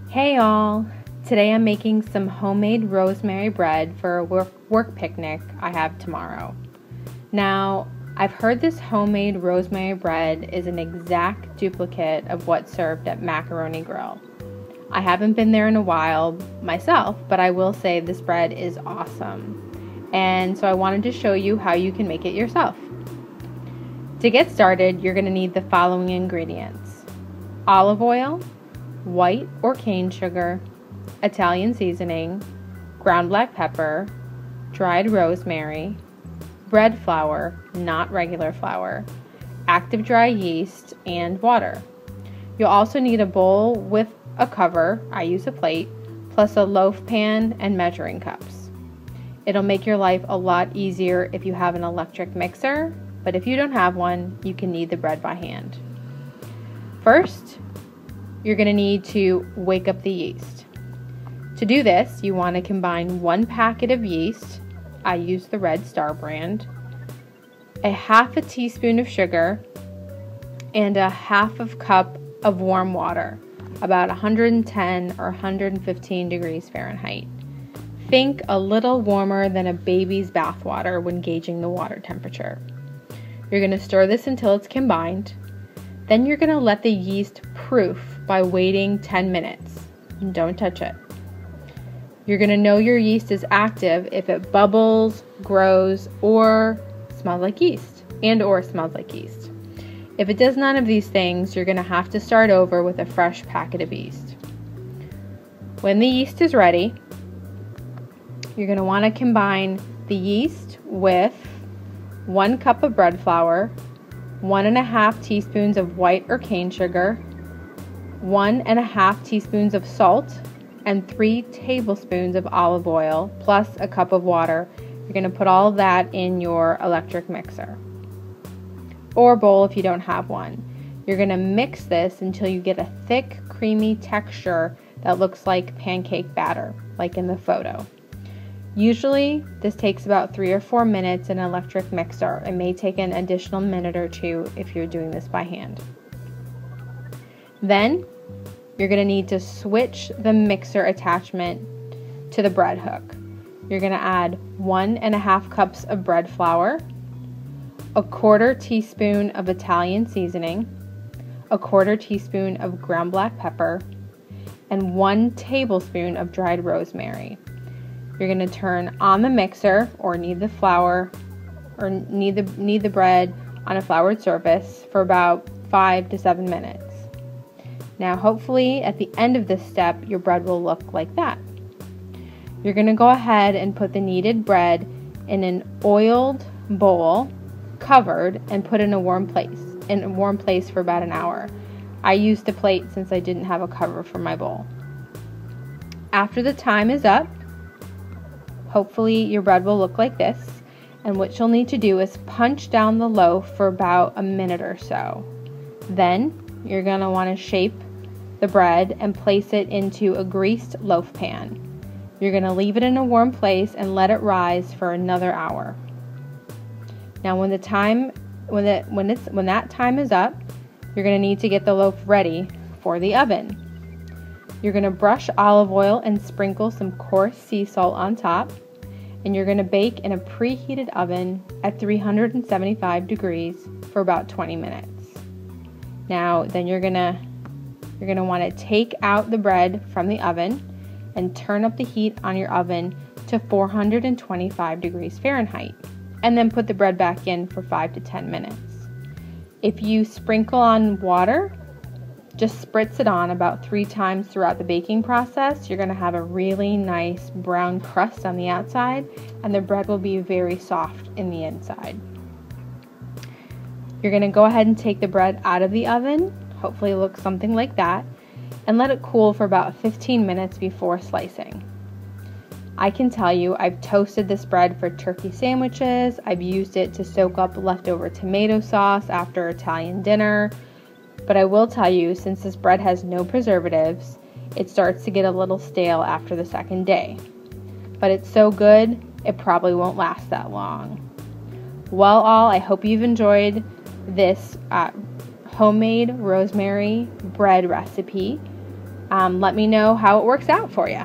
Hey all! Today I'm making some homemade rosemary bread for a work picnic I have tomorrow. Now, I've heard this homemade rosemary bread is an exact duplicate of what's served at Macaroni Grill. I haven't been there in a while myself, but I will say this bread is awesome. And so I wanted to show you how you can make it yourself. To get started, you're going to need the following ingredients: olive oil, white or cane sugar, Italian seasoning, ground black pepper, dried rosemary, bread flour, not regular flour, active dry yeast, and water. You'll also need a bowl with a cover, I use a plate, plus a loaf pan and measuring cups. It'll make your life a lot easier if you have an electric mixer, but if you don't have one, you can knead the bread by hand. First, you're going to need to wake up the yeast. To do this, you want to combine 1 packet of yeast, I use the Red Star brand, a half a teaspoon of sugar, and a half of cup of warm water, about 110 or 115 degrees Fahrenheit. Think a little warmer than a baby's bath water when gauging the water temperature. You're going to stir this until it's combined. Then you're going to let the yeast proof by waiting 10 minutes. Don't touch it. You're going to know your yeast is active if it bubbles, grows, or smells like yeast, If it does none of these things, you're going to have to start over with a fresh packet of yeast. When the yeast is ready, you're going to want to combine the yeast with 1 cup of bread flour, 1½ teaspoons of white or cane sugar, 1½ teaspoons of salt, and 3 tablespoons of olive oil, plus a cup of water. You're going to put all of that in your electric mixer or bowl if you don't have one. You're going to mix this until you get a thick, creamy texture that looks like pancake batter, like in the photo. Usually, this takes about 3 or 4 minutes in an electric mixer. It may take an additional minute or 2 if you're doing this by hand. Then, you're going to need to switch the mixer attachment to the bread hook. You're going to add 1½ cups of bread flour, a 1/4 teaspoon of Italian seasoning, a 1/4 teaspoon of ground black pepper, and 1 tablespoon of dried rosemary. You're going to turn on the mixer or knead the flour or knead the bread on a floured surface for about 5 to 7 minutes. Now, hopefully at the end of this step, your bread will look like that. You're going to go ahead and put the kneaded bread in an oiled bowl, covered, and put in a warm place for about an hour. I used the plate since I didn't have a cover for my bowl. After the time is up, hopefully your bread will look like this, and what you'll need to do is punch down the loaf for about a minute or so. Then you're going to want to shape the bread and place it into a greased loaf pan. You're going to leave it in a warm place and let it rise for another hour. Now when that time is up, you're going to need to get the loaf ready for the oven. You're going to brush olive oil and sprinkle some coarse sea salt on top, and you're going to bake in a preheated oven at 375 degrees for about 20 minutes. Now, then you're going to want to take out the bread from the oven and turn up the heat on your oven to 425 degrees Fahrenheit, and then put the bread back in for 5 to 10 minutes. If you sprinkle on water, just spritz it on about 3 times throughout the baking process. You're going to have a really nice brown crust on the outside, and the bread will be very soft in the inside. You're going to go ahead and take the bread out of the oven, hopefully it looks something like that, and let it cool for about 15 minutes before slicing. I can tell you I've toasted this bread for turkey sandwiches, I've used it to soak up leftover tomato sauce after Italian dinner, but I will tell you, since this bread has no preservatives, it starts to get a little stale after the second day. But it's so good, it probably won't last that long. Well, all, I hope you've enjoyed this homemade rosemary bread recipe. Let me know how it works out for you.